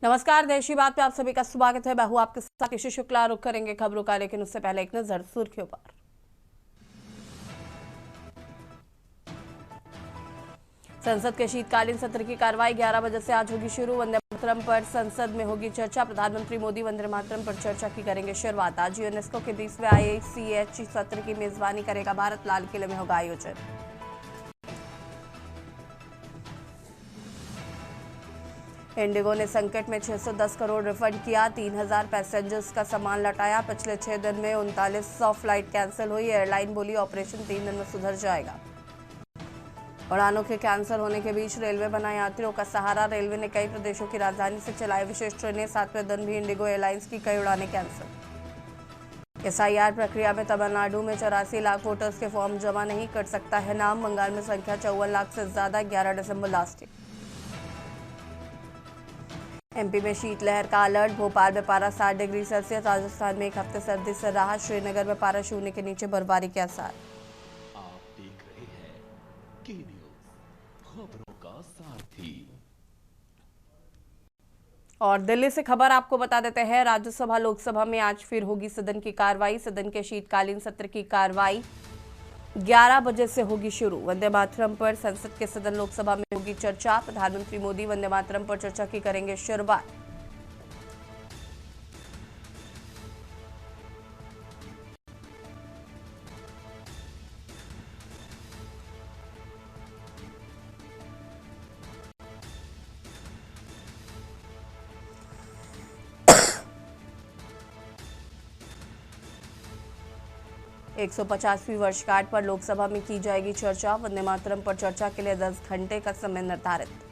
नमस्कार, देश की बात पे आप सभी का स्वागत है। मैं हूं आपके साथ ऋषि शुक्ला। रुक करेंगे खबरों का, लेकिन उससे पहले एक नजर सुर्खियों पर। संसद के शीतकालीन सत्र की कार्रवाई 11 बजे से आज होगी शुरू। वंदे मातरम पर संसद में होगी चर्चा। प्रधानमंत्री मोदी वंदे मातरम पर चर्चा की करेंगे शुरुआत। आज यूनेस्को के 20वें ICH सत्र की मेजबानी करेगा भारत। लाल किले में होगा आयोजन। इंडिगो ने संकट में 610 करोड़ रिफंड किया। 3000 पैसेंजर्स का सामान लौटाया। पिछले 6 दिन में 3900 फ्लाइट कैंसिल हुई। एयरलाइन बोली ऑपरेशन 3 दिन में सुधर जाएगा। उड़ानों के कैंसिल होने के बीच रेलवे बना यात्रियों का सहारा। रेलवे ने कई प्रदेशों की राजधानी से चलाई विशेष ट्रेनें। 7वें दिन भी इंडिगो एयरलाइंस की कई उड़ानें कैंसिल। SIR प्रक्रिया में तमिलनाडु में 84 लाख वोटर्स के फॉर्म जमा नहीं कर सकता है नाम। बंगाल में संख्या 54 लाख से ज्यादा। 11 दिसंबर लास्ट डे। MP में शीतलहर का अलर्ट। भोपाल में पारा 60 डिग्री सेल्सियस। राजस्थान में एक हफ्ते सर्दी से राहत। श्रीनगर में पारा शून्य के नीचे बर्फबारी के आसार। आप देख रहे हैं के न्यूज, खबरों का सारथी। और दिल्ली से खबर आपको बता देते हैं। राज्यसभा लोकसभा में आज फिर होगी सदन की कार्रवाई। सदन के शीतकालीन सत्र की कार्रवाई 11 बजे से होगी शुरू। वंदे मातरम पर संसद के सदन लोकसभा में होगी चर्चा। प्रधानमंत्री मोदी वंदे मातरम पर चर्चा की करेंगे शुरुआत। एक 150वीं वर्षगांठ पर लोकसभा में की जाएगी चर्चा। वंदे मातरम पर चर्चा के लिए 10 घंटे का समय निर्धारित।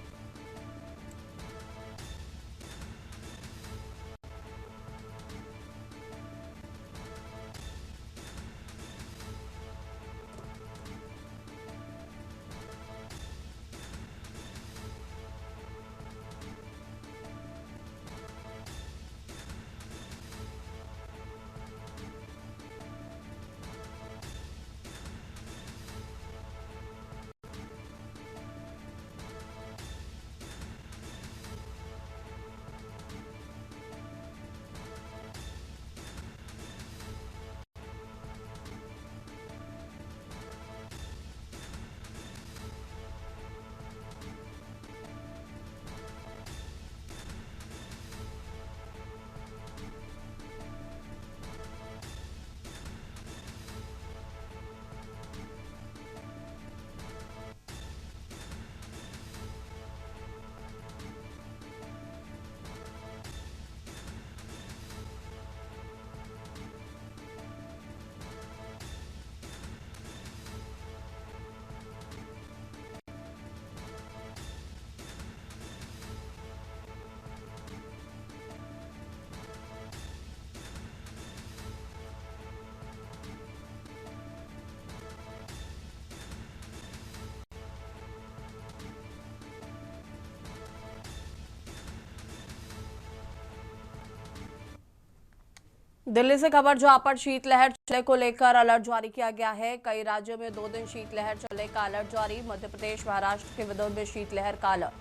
दिल्ली से खबर। जहां पर शीतलहर चलने को लेकर अलर्ट जारी किया गया है। कई राज्यों में 2 दिन शीतलहर चलने का अलर्ट जारी। मध्य प्रदेश, महाराष्ट्र के विदर्भ में शीतलहर का अलर्ट।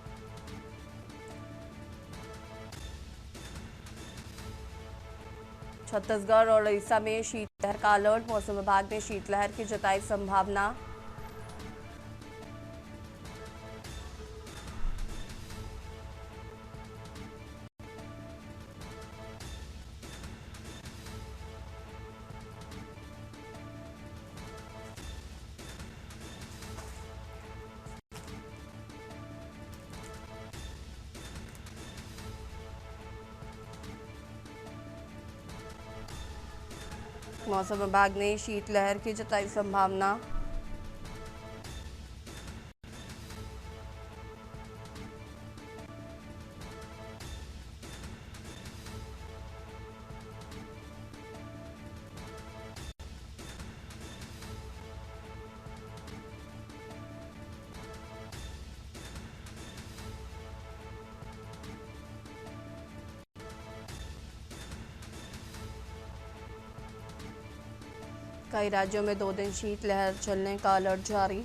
छत्तीसगढ़ और उड़ीसा में शीतलहर का अलर्ट। मौसम विभाग ने शीतलहर की जताई संभावना। मौसम विभाग ने शीतलहर की जताई संभावना। कई राज्यों में 2 दिन शीतलहर चलने का अलर्ट जारी।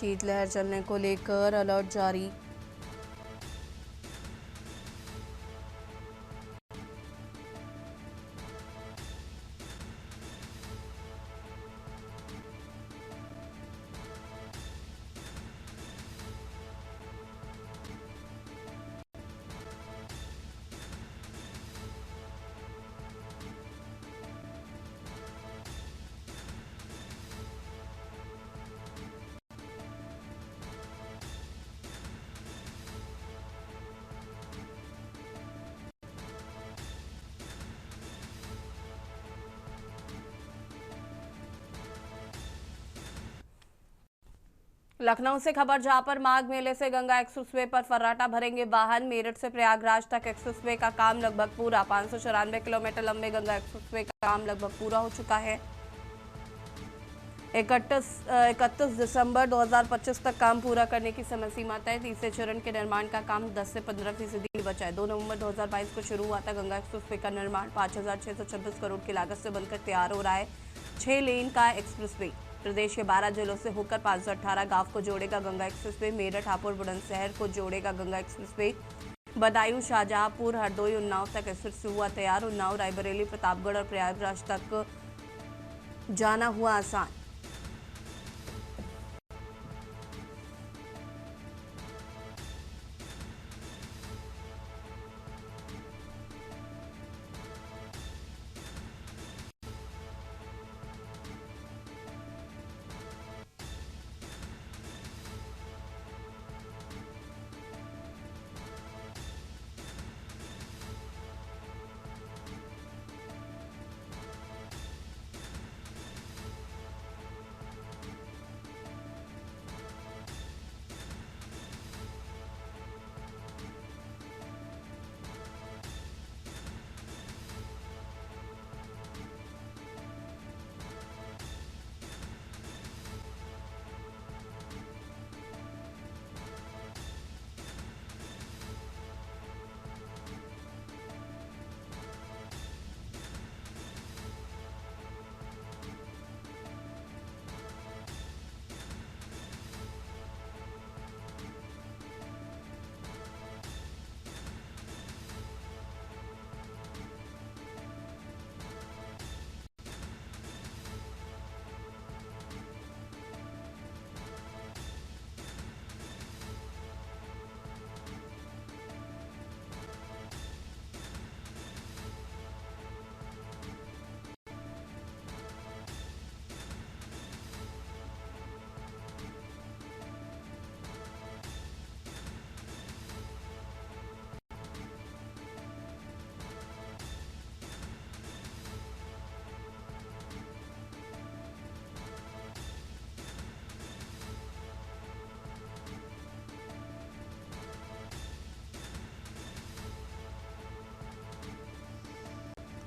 शीतलहर चलने को लेकर अलर्ट जारी। लखनऊ से खबर, जहां पर माघ मेले से गंगा एक्सप्रेसवे पर फर्राटा भरेंगे वाहन। मेरठ से प्रयागराज तक एक्सप्रेसवे का काम लगभग पूरा। 594 किलोमीटर लंबे गंगा एक्सप्रेसवे का काम लगभग पूरा हो चुका है। 31 दिसंबर 2025 तक काम पूरा करने की समय सीमा तय। तीसरे चरण के निर्माण का काम 10 से 15% बचा है। 2 नवंबर 2022 को शुरू हुआ था गंगा एक्सप्रेसवे का निर्माण। 5,626 करोड़ की लागत से बनकर तैयार हो रहा है 6 लेन का एक्सप्रेसवे। प्रदेश के 12 जिलों से होकर 518 गांव को जोड़ेगा गंगा एक्सप्रेसवे। मेरठ, हापुड़, बुलंदशहर को जोड़ेगा गंगा एक्सप्रेसवे। बदायूं, शाहजहांपुर, हरदोई, उन्नाव तक एक्सप्रेसवे हुआ तैयार। उन्नाव, रायबरेली, प्रतापगढ़ और प्रयागराज तक जाना हुआ आसान।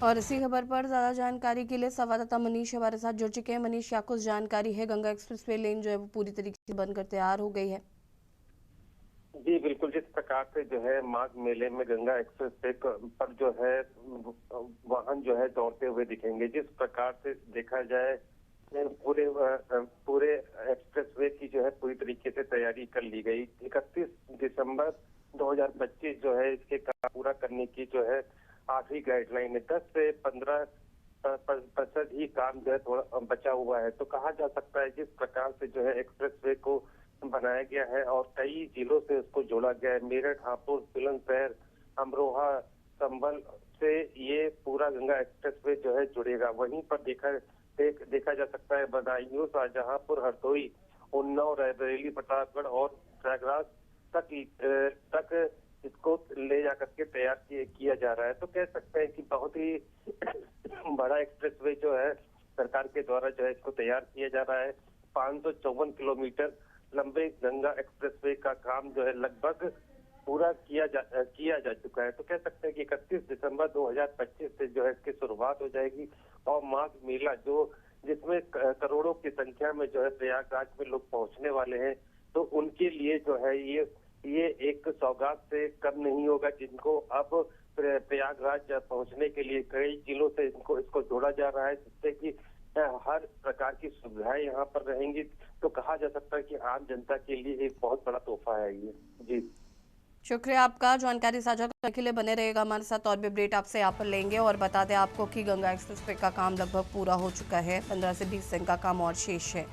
और इसी खबर पर ज्यादा जानकारी के लिए संवाददाता मनीष हमारे साथ जुड़ चुके हैं। मनीष, क्या कुछ जानकारी है? गंगा एक्सप्रेसवे लेन जो है वो पूरी तरीके से बनकर तैयार हो गई है। जी बिल्कुल, जिस प्रकार से जो है माघ मेले में गंगा एक्सप्रेसवे पर जो है वाहन जो है दौड़ते हुए दिखेंगे, जिस प्रकार से देखा जाए पूरे एक्सप्रेसवे की जो है पूरी तरीके से तैयारी कर ली गई। 31 दिसंबर 2025 जो है इसके काम पूरा करने की जो है आखिरी गाइडलाइन है। 10 से 15% ही काम जो है थोड़ा बचा हुआ है। तो कहा जा सकता है जिस प्रकार से जो है एक्सप्रेसवे को बनाया गया है और कई जिलों से उसको जोड़ा गया है, मेरठ, हापुड़, बुलंदशहर, अमरोहा, संभल से ये पूरा गंगा एक्सप्रेसवे जो है जुड़ेगा। वहीं पर देखा जा सकता है बदायूं, शाहजहांपुर, हरदोई, उन्नाव, रायबरेली, प्रतापगढ़ और प्रयागराज तक इसको ले जाकर के तैयार किया जा रहा है। तो कह सकते हैं कि बहुत ही बड़ा एक्सप्रेसवे जो है सरकार के द्वारा जो है इसको तैयार किया जा रहा है। 554 किलोमीटर लंबे गंगा एक्सप्रेसवे का काम जो है लगभग पूरा किया जा चुका है। तो कह सकते हैं कि 31 दिसंबर 2025 से जो है इसकी शुरुआत हो जाएगी और माघ मेला जिसमें करोड़ों की संख्या में जो है प्रयागराज में लोग पहुंचने वाले हैं, तो उनके लिए जो है ये एक सौगात से कम नहीं होगा, जिनको अब प्रयागराज पहुंचने के लिए कई जिलों से इसको जोड़ा जा रहा है, जिससे कि हर प्रकार की सुविधाएं यहाँ पर रहेंगी। तो कहा जा सकता है कि आम जनता के लिए एक बहुत बड़ा तोहफा है ये। जी शुक्रिया आपका जानकारी साझा करने के लिए। बने रहेगा हमारे साथ, और भी अपडेट आपसे यहाँ पर लेंगे। और बता दें आपको कि गंगा एक्सप्रेस वे का काम लगभग पूरा हो चुका है, 15 से 20 दिन का काम और शेष है।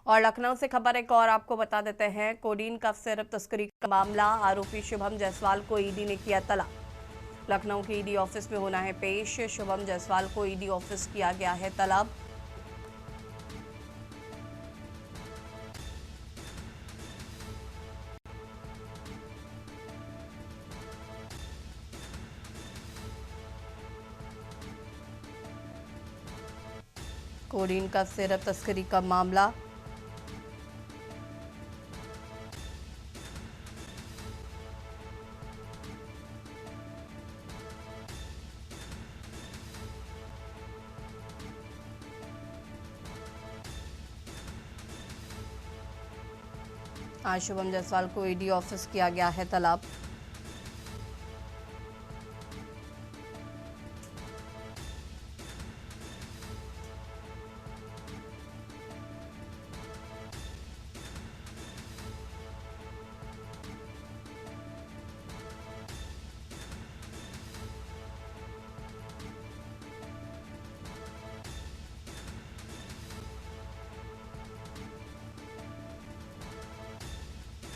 और लखनऊ से खबर एक और आपको बता देते हैं। कोडीन कफ सिरप तस्करी का मामला, आरोपी शुभम जायसवाल को ईडी ने किया तलब। लखनऊ के ईडी ऑफिस में होना है पेश। शुभम जायसवाल को ईडी ऑफिस किया गया है तलब। कोडीन कफ सिरप तस्करी का मामला, आज शुभम जायसवाल को ईडी ऑफिस किया गया है तलब।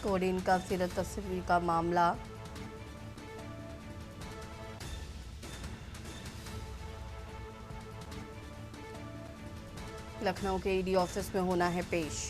कोडीन कफ सिरप तस्करी का मामला, लखनऊ के ईडी ऑफिस में होना है पेश।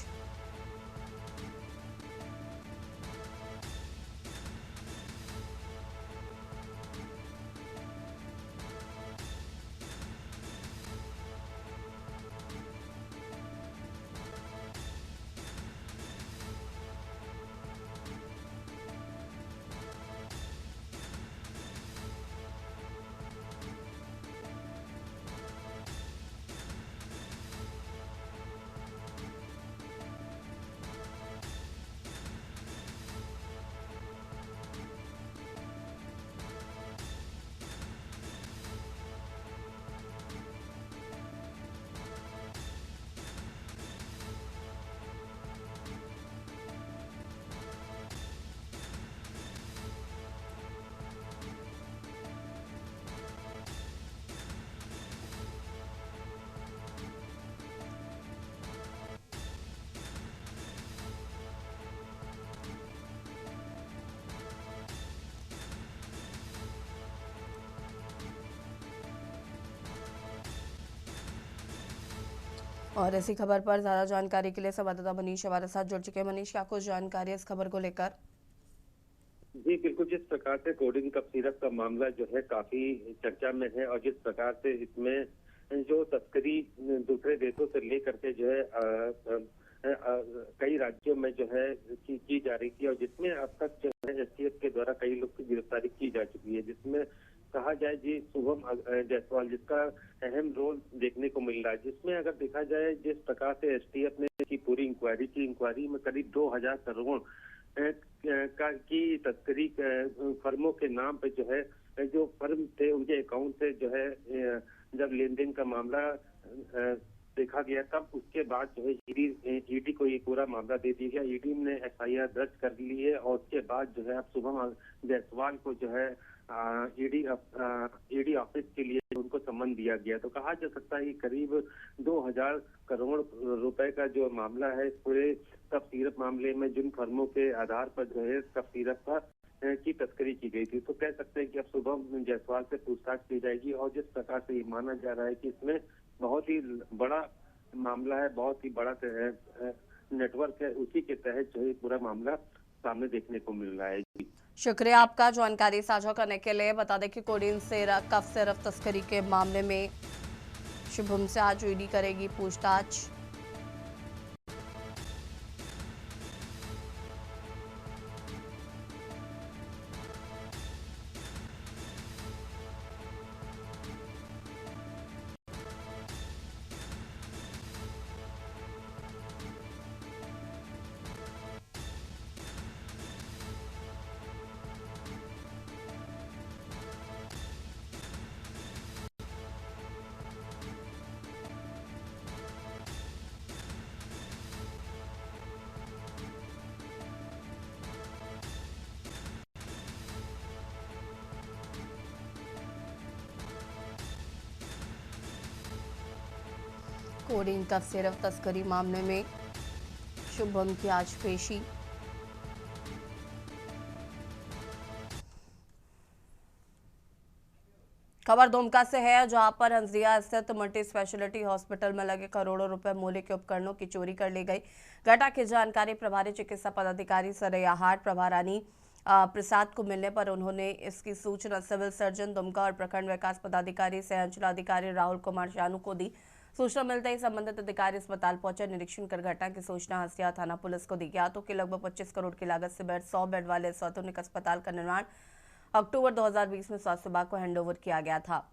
और ऐसी खबर पर ज्यादा जानकारी के लिए संवाददाता मनीष हमारे साथ जुड़ चुके हैं। मनीष, क्या कुछ जानकारी है इस खबर को लेकर? जी बिल्कुल, जिस प्रकार से कोडीन कफ सिरप का मामला जो है काफी चर्चा में है, और जिस प्रकार से इसमें जो तस्करी दूसरे देशों से लेकर के जो है कई राज्यों में जो है की जा रही थी, और जिसमें अब तक जो है एसटीएफ के द्वारा कई लोग की गिरफ्तारी की जा चुकी है, जिसमें कहा जाए जी शुभम जायसवाल जिसका अहम रोल देखने को मिल रहा है। जिसमें अगर देखा जाए जिस प्रकार से एसटीएफ ने की पूरी इंक्वायरी में करीब 2000 करोड़ की तस्करी फर्मों के नाम पे जो है जो फर्म थे उनके अकाउंट से जो है जब लेन देन का मामला देखा गया, तब उसके बाद जो है ईडी को ये पूरा मामला दे दिया गया। ईडी ने एफआईआर दर्ज कर ली है, और उसके बाद जो है अब शुभम जायसवाल को जो है ईडी ऑफिस के लिए उनको सम्मन दिया गया। तो कहा जा सकता है कि करीब 2000 करोड़ रुपए का जो मामला है पूरे कफ सिरप मामले में, जिन फर्मों के आधार पर जो है कफ सिरप का की तस्करी की गई थी, तो कह सकते हैं कि अब शुभम जायसवाल से पूछताछ की जाएगी। और जिस प्रकार से ये माना जा रहा है कि इसमें बहुत ही बड़ा मामला है, बहुत ही बड़ा नेटवर्क है, उसी के तहत जो है पूरा मामला सामने देखने को मिल रहा है। शुक्रिया आपका जानकारी साझा करने के लिए। बता दें कि कोडीन से कफ सिरप तस्करी के मामले में शुभम से आज ईडी करेगी पूछताछ। कोडीन का सिरफ तस्करी मामले में शुभम की आज पेशी। खबर दुमका से है, जहां पर हंसिया स्थित मल्टी स्पेशलिटी हॉस्पिटल में लगे करोड़ों रुपए मूल्य के उपकरणों की चोरी कर ली गई। घटना की जानकारी प्रभारी चिकित्सा पदाधिकारी सरैयाहाट प्रभा रानी प्रसाद को मिलने पर उन्होंने इसकी सूचना सिविल सर्जन दुमका और प्रखंड विकास पदाधिकारी सह अंचलाधिकारी राहुल कुमार शानू को दी। सूचना मिलते ही संबंधित अधिकारी अस्पताल पहुंचे। निरीक्षण कर घटना की सूचना हंसिया थाना पुलिस को दी। ज्ञातों की लगभग 25 करोड़ की लागत से 100 बेड वाले इस आधुनिक अस्पताल का निर्माण अक्टूबर 2020 में स्वास्थ्य विभाग को हैंडओवर किया गया था।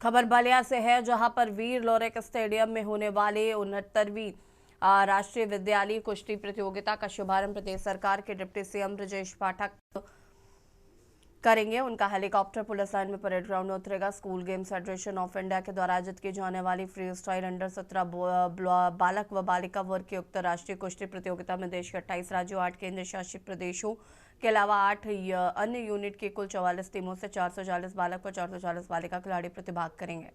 खबर बलिया से है, जहां पर वीर लोरेक स्टेडियम में होने वाले 69वीं राष्ट्रीय विद्यालय कुश्ती प्रतियोगिता का शुभारंभ प्रदेश सरकार के डिप्टी सीएम ब्रजेश पाठक करेंगे। उनका हेलीकॉप्टर पुलिस लाइन में परेड ग्राउंड में उतरेगा। School games federation of India के द्वारा आयोजित की जाने वाली फ्री स्टाइल अंडर 17 बालक व बालिका वर्ग की उक्त राष्ट्रीय कुश्ती प्रतियोगिता में देश के 28 राज्यों, 8 केंद्र शासित प्रदेशों के अलावा 8 अन्य यूनिट की कुल 44 टीमों से 440 बालक व 440 बालिका खिलाड़ी प्रतिभाग करेंगे।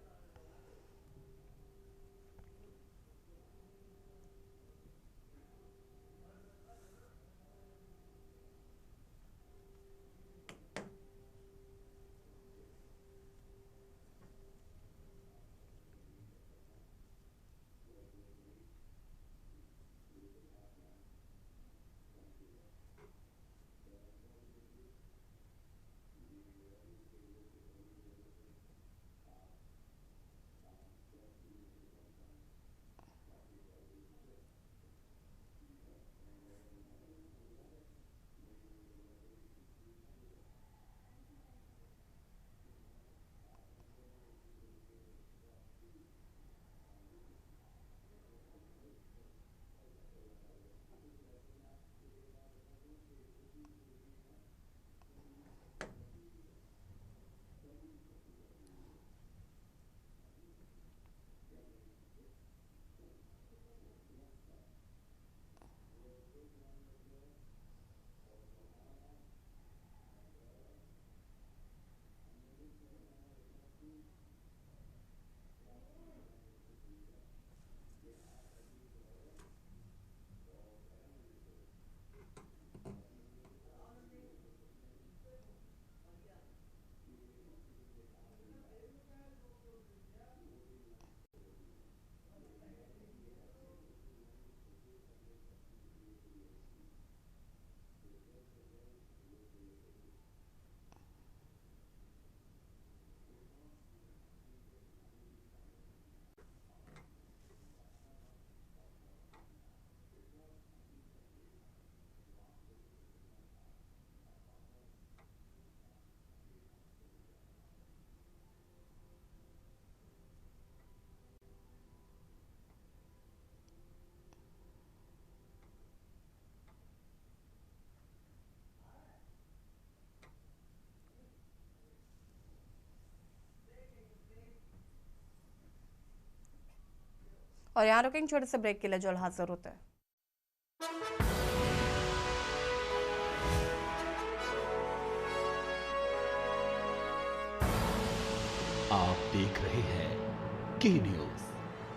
और यहाँ रुकेंगे छोटे से ब्रेक के लिए, जल्द हाजिर होते हैं। आप देख रहे हैं के न्यूज,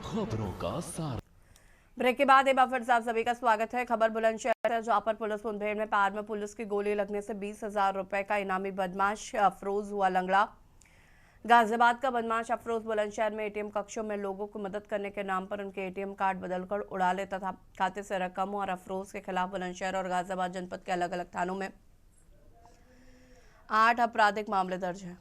खबरों का सार। ब्रेक के बाद एक बार फिर से आप सभी का स्वागत है। खबर बुलंदशहर है, जहां पर पुलिस मुठभेड़ में पार में पुलिस की गोली लगने से 20,000 रुपए का इनामी बदमाश अफरोज हुआ लंगड़ा। गाजियाबाद का बदमाश अफरोज बुलंदशहर में एटीएम कक्षों में लोगों को मदद करने के नाम पर उनके एटीएम कार्ड बदलकर उड़ा लेता था। खाते से रकम और अफरोज के खिलाफ बुलंदशहर और गाजियाबाद जनपद के अलग अलग थानों में 8 आपराधिक मामले दर्ज हैं।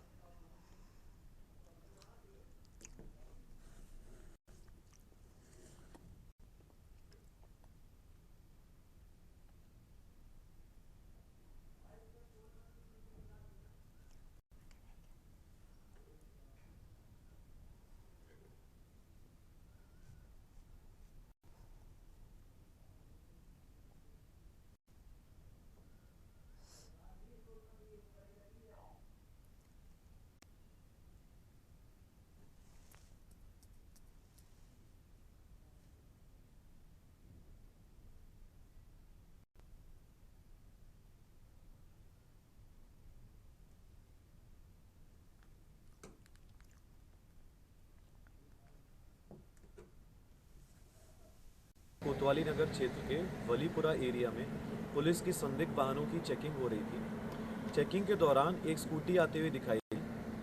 कोतवाली नगर क्षेत्र के वलीपुरा एरिया में पुलिस की संदिग्ध वाहनों की चेकिंग हो रही थी। चेकिंग के दौरान एक स्कूटी आते हुए दिखाई दी।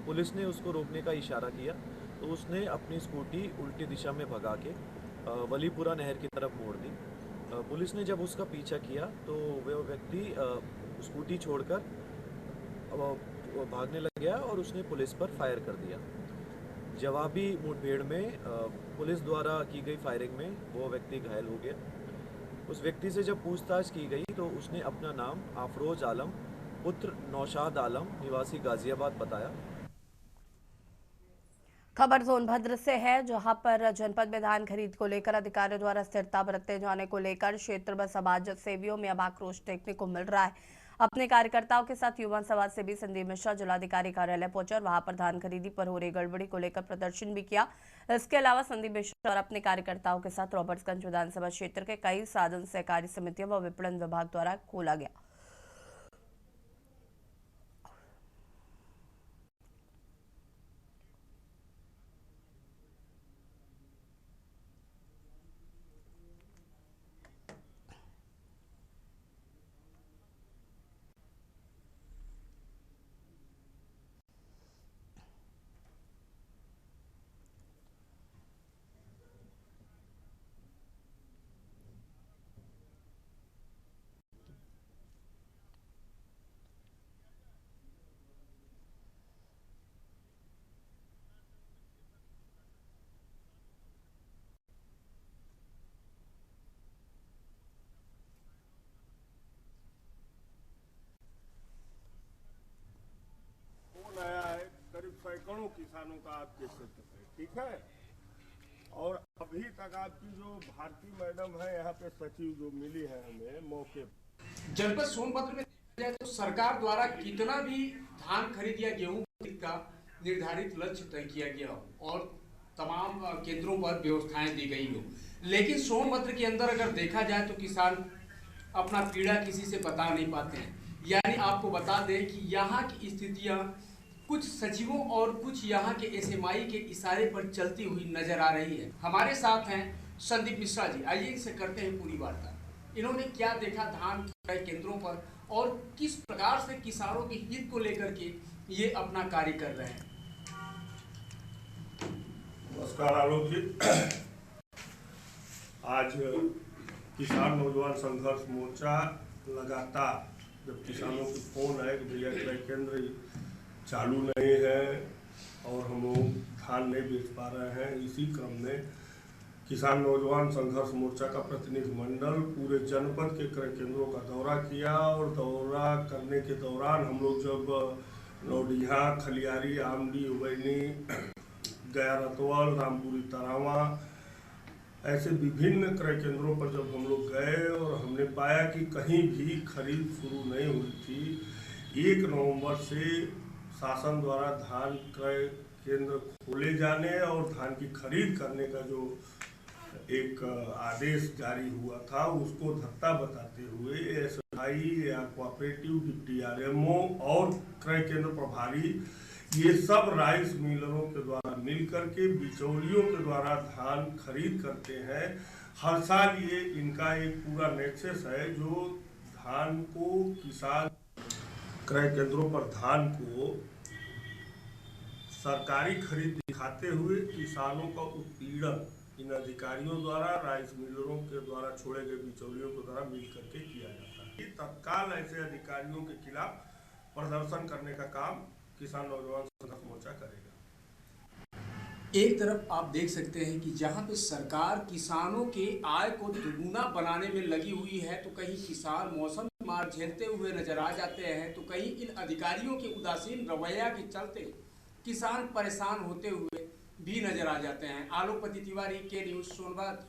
पुलिस ने उसको रोकने का इशारा किया तो उसने अपनी स्कूटी उल्टी दिशा में भगा के वलीपुरा नहर की तरफ मोड़ दी। पुलिस ने जब उसका पीछा किया तो वह व्यक्ति स्कूटी छोड़कर भागने लग गया और उसने पुलिस पर फायर कर दिया। जवाबी मुठभेड़ में पुलिस द्वारा की गई फायरिंग में वो व्यक्ति घायल हो गया। उस व्यक्ति से जब पूछताछ की गई तो उसने अपना नाम अफरोज आलम पुत्र नौशाद आलम निवासी गाजियाबाद बताया। खबर सोनभद्र से है, जहां पर जनपद में धान खरीद को लेकर अधिकारियों द्वारा स्थिरता बरतते जाने को लेकर क्षेत्र में समाज सेवियों में अब आक्रोश देखने को मिल रहा है। अपने कार्यकर्ताओं के साथ युवा समाज सेवी संदीप मिश्रा जिलाधिकारी कार्यालय पहुंचे और वहां पर धान खरीदी पर हो रही गड़बड़ी को लेकर प्रदर्शन भी किया। इसके अलावा संदीप मिश्रा और अपने कार्यकर्ताओं के साथ रॉबर्ट्सगंज विधानसभा क्षेत्र के कई साधन सहकारी समितियों व विपणन विभाग द्वारा खोला गया। सैकड़ों किसानों का आपके क्षेत्र में, ठीक है। और अभी तक आपकी जो भारती मैडम है यहाँ पे सचिव जो मिली है हमें मौके पर। जनपद सोनभद्र में तो सरकार द्वारा कितना भी धान खरीद या गेहूं खरीद का निर्धारित लक्ष्य तय किया गया हो और तमाम केंद्रों पर व्यवस्थाएं दी गई हो, लेकिन सोनभद्र के अंदर अगर देखा जाए तो किसान अपना पीड़ा किसी से बता नहीं पाते हैं। यानी आपको बता दें कि यहाँ की स्थितियां कुछ सचिवों और कुछ यहाँ के एसएमआई के इशारे पर चलती हुई नजर आ रही है। हमारे साथ हैं संदीप मिश्रा जी, आइए इनसे करते हैं पूरी वार्ता। इन्होंने क्या देखा धान केंद्रों पर और किस प्रकार से किसानों के हित को लेकर के ये अपना कार्य कर रहे हैं। नमस्कार आलोक जी। आज किसान नौजवान संघर्ष मोर्चा लगातार जब किसानों की फोन आए कि भैया क्रय केंद्र चालू नहीं है और हम लोग धान नहीं बेच पा रहे हैं, इसी क्रम में किसान नौजवान संघर्ष मोर्चा का प्रतिनिधिमंडल पूरे जनपद के क्रय केंद्रों का दौरा किया। और दौरा करने के दौरान हम लोग जब नौडिहा, खलियारी, आमडी, उबैनी, गया रतवाल, रामपुरी तरावा ऐसे विभिन्न क्रय केंद्रों पर जब हम लोग गए और हमने पाया कि कहीं भी खरीद शुरू नहीं हुई थी। 1 नवंबर से शासन द्वारा धान क्रय केंद्र खोले जाने और धान की खरीद करने का जो एक आदेश जारी हुआ था, उसको धत्ता बताते हुए एसआई या कोऑपरेटिव डिप्टी आरएमओ और क्रय केंद्र प्रभारी ये सब राइस मिलरों के द्वारा मिलकर के बिचौलियों के द्वारा धान खरीद करते हैं। हर साल ये इनका एक पूरा नेक्सस है जो धान को किसान क्रय केंद्रों पर धान को सरकारी खरीद दिखाते हुए किसानों का उत्पीड़न इन अधिकारियों द्वारा, राइस मिलरों के द्वारा छोड़े गए बिचौलियों के द्वारा मिल करके किया जाता है। तत्काल ऐसे अधिकारियों के खिलाफ प्रदर्शन करने का काम किसान नौजवान संघर्ष मोर्चा करेगा। एक तरफ आप देख सकते हैं कि जहां पे सरकार किसानों के आय को दुगुना बनाने में लगी हुई है, तो कहीं किसान मौसम की मार झेलते हुए नजर आ जाते हैं, तो कहीं इन अधिकारियों के उदासीन रवैया के चलते किसान परेशान होते हुए भी नजर आ जाते हैं। आलोकपति तिवारी के न्यूज सोनभद्र।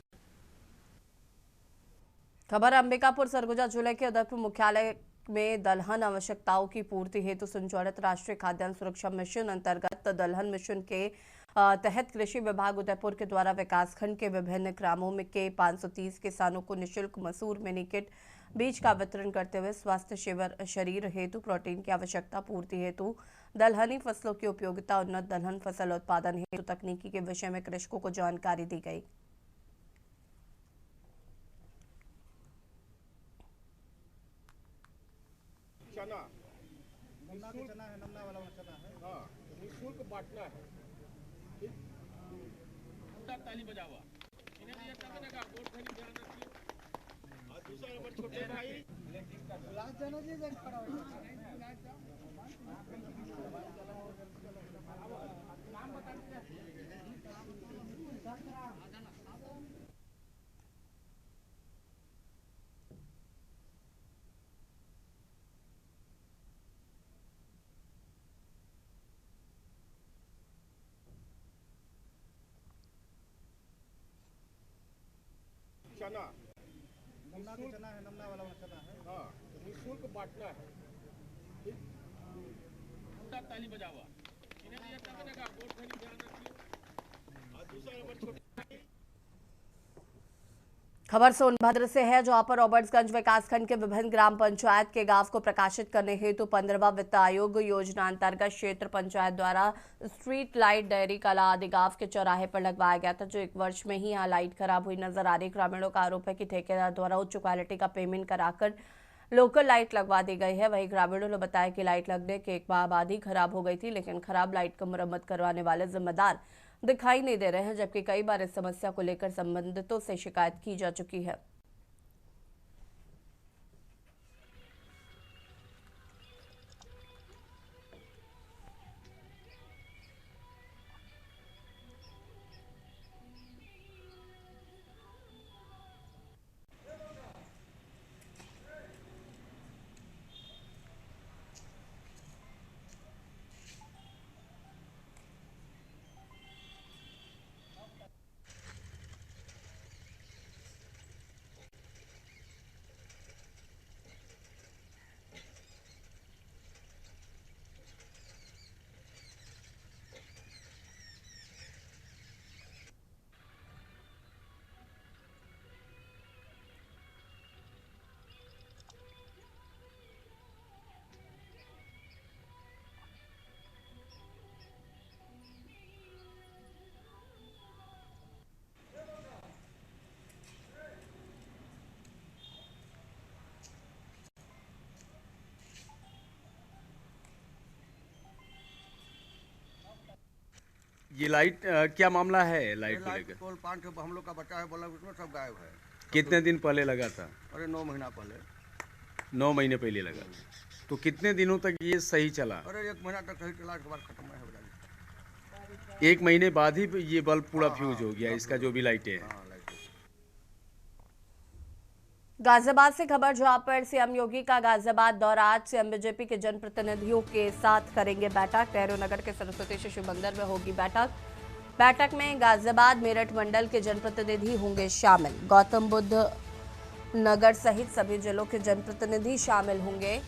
खबर अंबिकापुर सरगुजा जिले के उदयपुर मुख्यालय में दलहन आवश्यकताओं की पूर्ति हेतु संचालित राष्ट्रीय खाद्यान्न सुरक्षा मिशन अंतर्गत दलहन मिशन के तहत कृषि विभाग उदयपुर के द्वारा विकासखंड के विभिन्न ग्रामों में के 530 किसानों को निःशुल्क मसूर मिनी किट बीज का वितरण करते हुए स्वास्थ्य शिविर, शरीर हेतु प्रोटीन की आवश्यकता पूर्ति हेतु दलहनी फसलों की उपयोगिता, उन्नत दलहन फसल उत्पादन हेतु तकनीकी के विषय में कृषकों को जानकारी दी गई। चना है, नमना वाला चना है। हाँ, निःशुल्क बांटना है। ताली बजावा इन्हें दिया था मैंने कहा वोट खाली ध्यान रखिए। और दूसरा नंबर छोटे भाई लास्ट जाना जी जब खड़ा हो नाम बता दीजिए। चना चना है, नमना वाला चना है। हाँ, निःशुल्क बांटना है। ताली बजावा इन्हें दिया था मैंने कहा वोट खाली ध्यान रखिए। और दूसरा नंबर छोटे खबर सोनभद्र से है, जहां पर रॉबर्ट्सगंज विकासखंड के विभिन्न ग्राम पंचायत के गांव को प्रकाशित करने हेतु 15वां वित्त आयोग योजना अंतर्गत क्षेत्र पंचायत द्वारा स्ट्रीट लाइट डेयरी कला आदि गांव के चौराहे पर लगवाया गया था, जो 1 वर्ष में ही यहां लाइट खराब हुई नजर आ रही। ग्रामीणों का आरोप है कि ठेकेदार द्वारा उच्च क्वालिटी का पेमेंट कराकर लोकल लाइट लगवा दी गई है। वहीं ग्रामीणों ने बताया कि लाइट लगने के एक माह बाद ही खराब हो गई थी, लेकिन खराब लाइट का मरम्मत करवाने वाले जिम्मेदार दिखाई नहीं दे रहे हैं, जबकि कई बार इस समस्या को लेकर संबंधितों से शिकायत की जा चुकी है। ये लाइट क्या मामला है? लाइट को लाइट लेकर पोल 5 हम लोग का बचा है, बोला उसमें सब गायब है। कितने दिन पहले लगा था? अरे 9 महीना पहले। 9 महीने पहले लगा। तो कितने दिनों तक ये सही चला? अरे 1 महीना तक सही चला, के बाद खत्म है हो जाएगी। 1 महीने बाद ही ये बल्ब पूरा फ्यूज हो गया, इसका जो भी लाइटें हैं। गाजियाबाद से खबर, जहां पर सीएम योगी का गाजियाबाद दौरा। आज सीएम बीजेपी के जनप्रतिनिधियों के साथ करेंगे बैठक। नेहरू नगर के सरस्वती शिशु मंदिर में होगी बैठक। बैठक में गाजियाबाद मेरठ मंडल के जनप्रतिनिधि होंगे शामिल। गौतम बुद्ध नगर सहित सभी जिलों के जनप्रतिनिधि शामिल होंगे।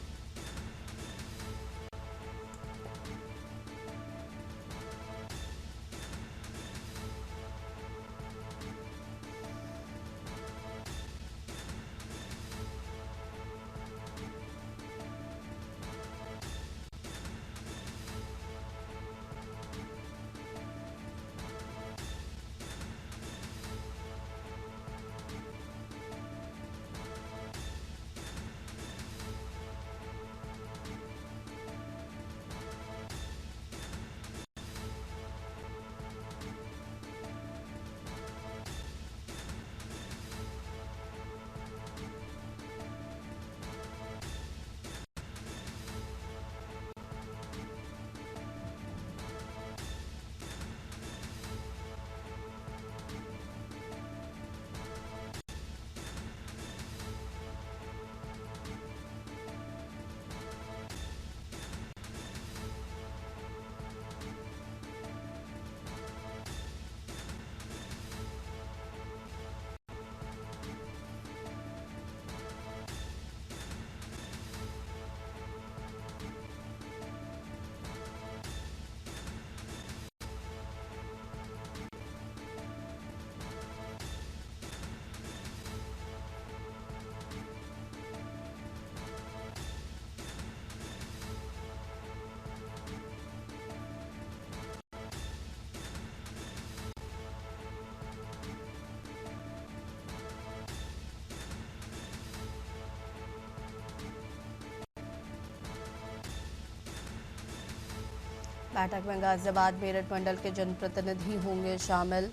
बैठक में गाजियाबाद मेरठ मंडल के जनप्रतिनिधि होंगे शामिल।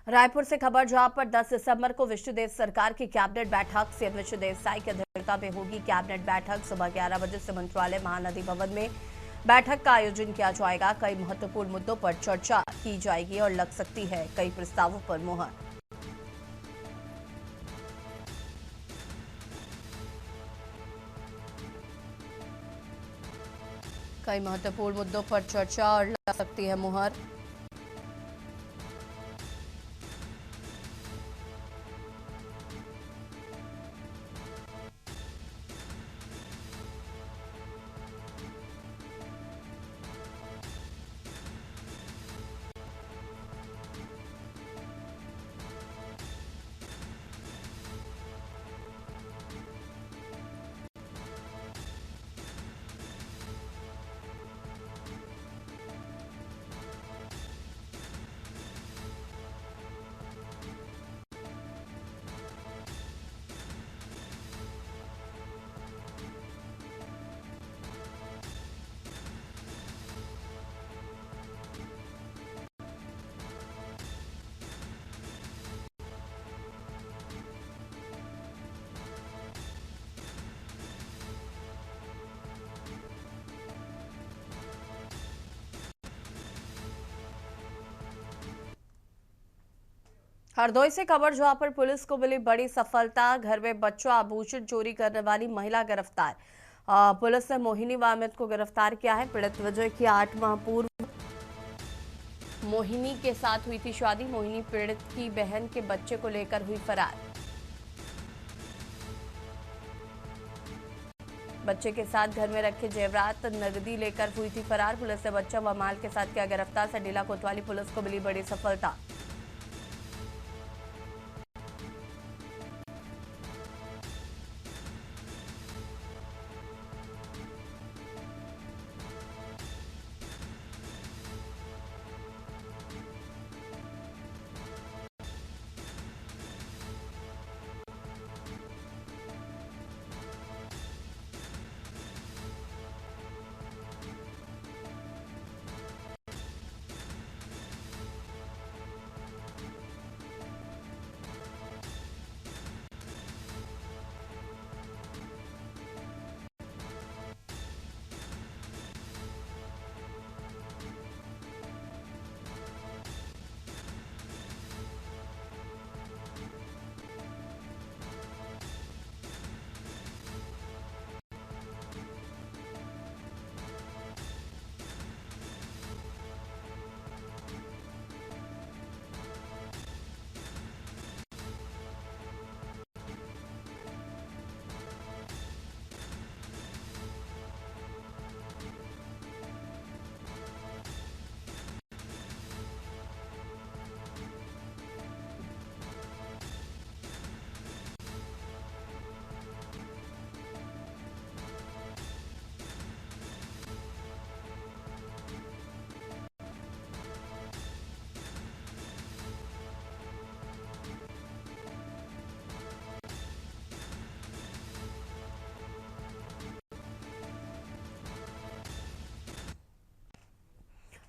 रायपुर से खबर, जहां पर 10 दिसंबर को विष्णुदेव सरकार की कैबिनेट बैठक सीएम विष्णुदेव साई की अध्यक्षता में होगी। कैबिनेट बैठक सुबह 11 बजे से मंत्रालय महानदी भवन में बैठक का आयोजन किया जाएगा। कई महत्वपूर्ण मुद्दों पर चर्चा की जाएगी और लग सकती है कई प्रस्तावों पर मुहर। कई महत्वपूर्ण मुद्दों पर चर्चा और लग सकती है मुहर। हरदोई से खबर, जहां पर पुलिस को मिली बड़ी सफलता। घर में बच्चों आभूषण चोरी करने वाली महिला गिरफ्तार। पुलिस ने मोहिनी वामिद को गिरफ्तार किया है। पीड़ित विजय की 8 माह पूर्व मोहिनी के साथ हुई थी शादी। मोहिनी पीड़ित की बहन के बच्चे को लेकर हुई फरार। बच्चे के साथ घर में रखे जेवरात नगदी लेकर हुई थी फरार। पुलिस ने बच्चा व माल के साथ किया गिरफ्तार। सडीला कोतवाली पुलिस को मिली बड़ी सफलता।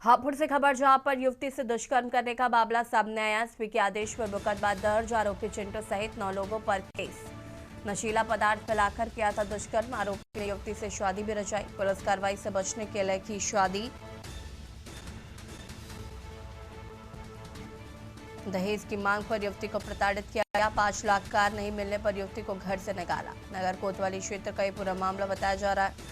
हापुड़ से खबर, जहां पर युवती से दुष्कर्म करने का मामला सामने आया। एसपी के आदेश पर मुकदमा दर्ज। आरोपी चिंटू सहित 9 लोगों पर केस। नशीला पदार्थ फैलाकर किया था दुष्कर्म। आरोपी ने युवती से शादी भी रचाई। पुलिस कार्रवाई से बचने के लिए की शादी। दहेज की मांग पर युवती को प्रताड़ित किया गया। 5 लाख कार नहीं मिलने पर युवती को घर से निकाला। नगर कोतवाली क्षेत्र का ये पूरा मामला बताया जा रहा है।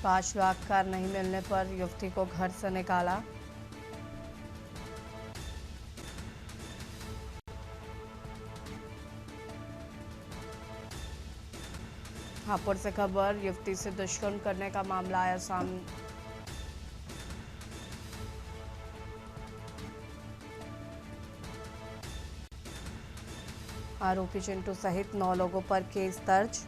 5 लाख कार नहीं मिलने पर युवती को घर से निकाला। हापुड़ से खबर, युवती से दुष्कर्म करने का मामला आया सामने। आरोपी चिंटू सहित 9 लोगों पर केस दर्ज।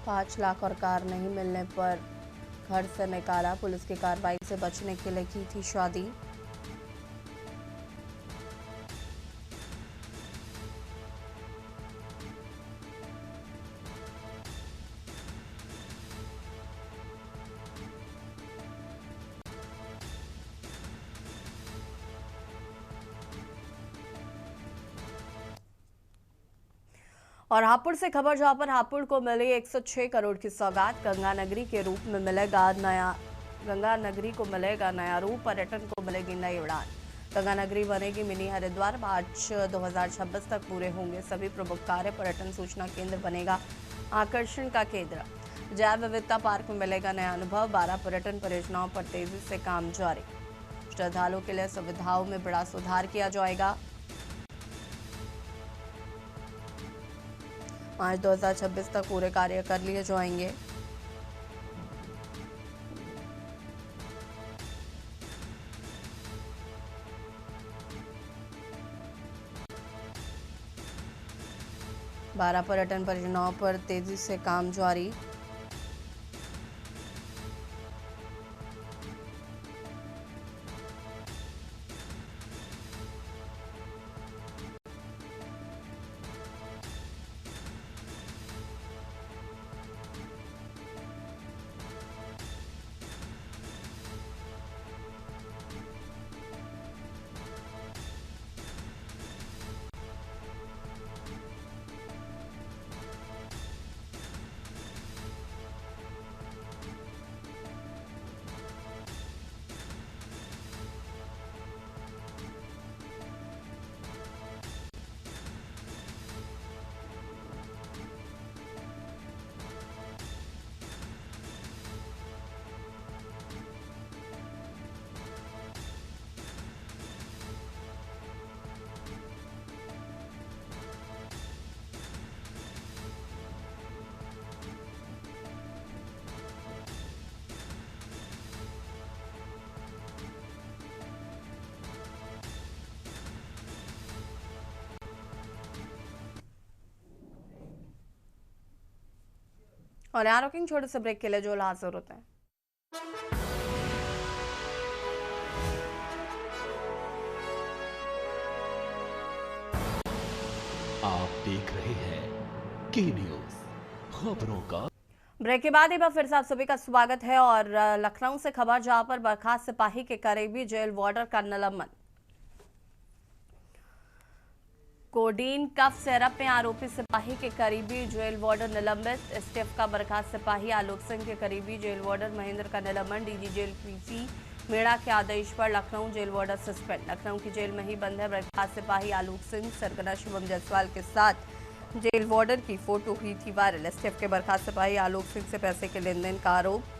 पाँच लाख और कार नहीं मिलने पर घर से निकाला। पुलिस की कार्रवाई से बचने के लिए की थी शादी। और हापुड़ से खबर, जहां पर हापुड़ को मिली 106 करोड़ की सौगात। गंगा नगरी के रूप में मिलेगा नया गंगा नगरी को मिलेगा नया रूप, पर्यटन को मिलेगी नई उड़ान। गंगा नगरी बनेगी मिनी हरिद्वार। मार्च 2026 तक पूरे होंगे सभी प्रमुख कार्य। पर्यटन सूचना केंद्र बनेगा आकर्षण का केंद्र। जैव विविधता पार्क में मिलेगा नया अनुभव। 12 पर्यटन परियोजनाओं पर तेजी से काम जारी। श्रद्धालुओं के लिए सुविधाओं में बड़ा सुधार किया जाएगा। मार्च 2026 तक पूरे कार्य कर लिए जाएंगे। बारह पर्यटन परियोजनाओं पर तेजी से काम जारी। और यहाँ रुकेंगे छोटे से ब्रेक के लिए, जो हाजिर होते हैं। आप देख रहे हैं के न्यूज, खबरों का। ब्रेक के बाद एक बार फिर से आप सभी का स्वागत है। और लखनऊ से खबर, जहां पर बर्खास्त सिपाही के करीबी जेल वार्डर का निलंबन। कोडीन कफ सिरप में आरोपी सिपाही के करीबी जेल वार्डर निलंबित। एसटीएफ का बर्खास्त सिपाही आलोक सिंह के करीबी जेल वार्डर महेंद्र का निलंबन। डीजी जेल पीसी मेड़ा के आदेश पर Lucknow jail warder suspend. Lucknow की जेल में ही बंद है बर्खास्त सिपाही आलोक सिंह। सरगना शिवम जायसवाल के साथ जेल वार्डर की फोटो हुई थी वायरल। एसटीएफ के बर्खास्त सिपाही आलोक सिंह से पैसे के लेन देन का आरोप।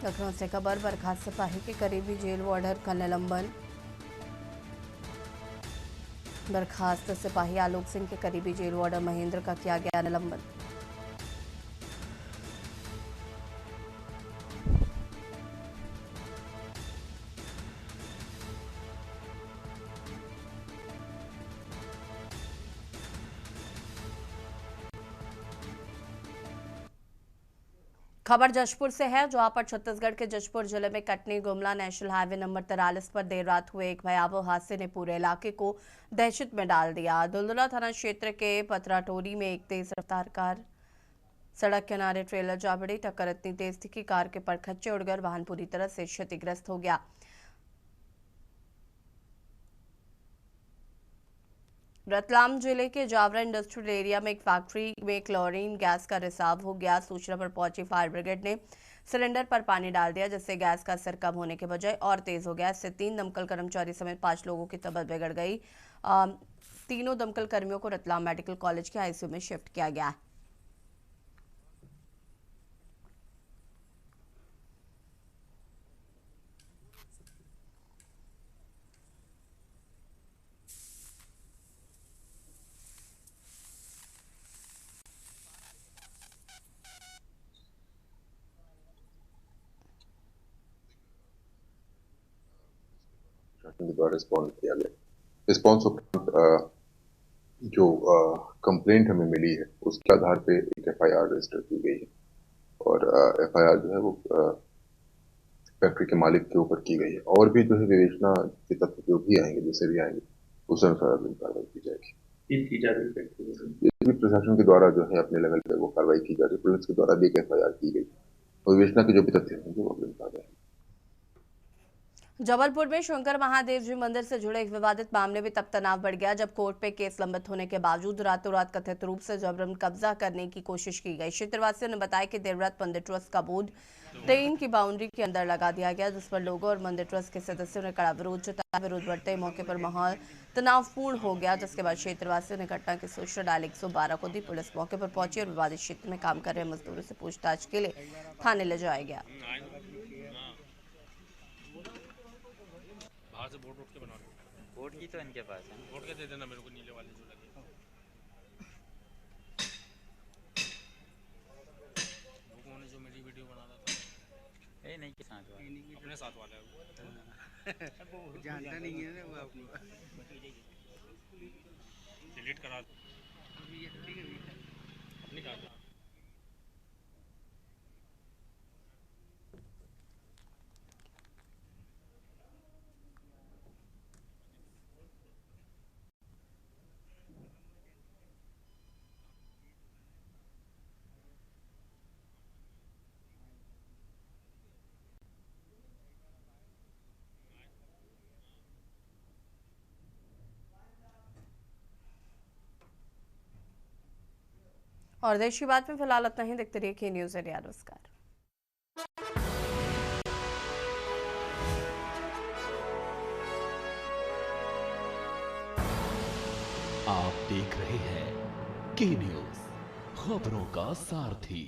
लखनऊ से खबर, बर्खास्त सिपाही के करीबी जेल वार्डर का निलंबन। बर्खास्त सिपाही आलोक सिंह के करीबी जेल वार्डर महेंद्र का किया गया निलंबन। खबर जशपुर से है, जहां पर छत्तीसगढ़ के जशपुर जिले में Katni Gumla national highway number 43 पर देर रात हुए एक भयावह हादसे ने पूरे इलाके को दहशत में डाल दिया। दुलदुला थाना क्षेत्र के पतराटोरी में एक तेज रफ्तार कार सड़क किनारे ट्रेलर जा भिड़ी। टक्कर इतनी तेज थी कि कार के परखच्चे उड़कर वाहन पूरी तरह से क्षतिग्रस्त हो गया। रतलाम जिले के जावरा इंडस्ट्रियल एरिया में एक फैक्ट्री में क्लोरीन गैस का रिसाव हो गया। सूचना पर पहुंची फायर ब्रिगेड ने सिलेंडर पर पानी डाल दिया, जिससे गैस का असर कम होने के बजाय और तेज हो गया। इससे 3 दमकल कर्मचारी समेत 5 लोगों की तबीयत बिगड़ गई। तीनों दमकल कर्मियों को रतलाम मेडिकल कॉलेज के आईसीयू में शिफ्ट किया गया है। के द्वारा रिस्पॉन्ड किया गया। रिस्पॉन्स उपरांत जो कंप्लेंट हमें मिली है उसके आधार पे एक एफआईआर रजिस्टर की गई है और एफआईआर जो है वो फैक्ट्री के मालिक के ऊपर की गई है। और भी जो है विवेचना के तथ्य जो भी आएंगे, जैसे भी आएंगे, उस अनुसार अगली कार्रवाई की जाएगी। भी प्रशासन के द्वारा जो है अपने लेवल पे वो कार्रवाई की जा रही है। पुलिस के द्वारा भी एक एफआईआर की गई और विवेचना के जो भी तथ्य होंगे वो अगली कार्रवाई। जबलपुर में शंकर महादेव जी मंदिर से जुड़े एक विवादित मामले में तब तनाव बढ़ गया जब कोर्ट पे केस लंबित होने के बावजूद रातों रात कथित रूप से जबरन कब्जा करने की कोशिश की गई। क्षेत्रवासियों ने बताया कि देर रात मंदिर ट्रस्ट का बोर्ड ट्रेन की बाउंड्री के अंदर लगा दिया गया, जिस पर लोगों और मंदिर ट्रस्ट के सदस्यों ने कड़ा विरोध जताया। विरोध बढ़ते ही मौके पर माहौल तनावपूर्ण हो गया, जिसके बाद क्षेत्रवासियों ने घटना की सूचना डायल 112 को दी। पुलिस मौके पर पहुंची और विवादित क्षेत्र में काम कर रहे मजदूरों से पूछताछ के लिए थाने ले जाया गया। बाहर से बोर्ड के बना लो। बोर्ड की तो इनके पास है। बोर्ड के दे देना मेरे को, नीले वाले जो लगे। वो कौन है जो मेरी वीडियो बना रहा था? नहीं के साथ वाला, अपने साथ वाला है वो। वो जानता नहीं है ना वो अपनी। डिलीट करा अपनी कहा। और देश की बात में फिलहाल इतना ही। देखते रहिए के न्यूज़ इंडिया। नमस्कार। आप देख रहे हैं के न्यूज़, खबरों का सारथी।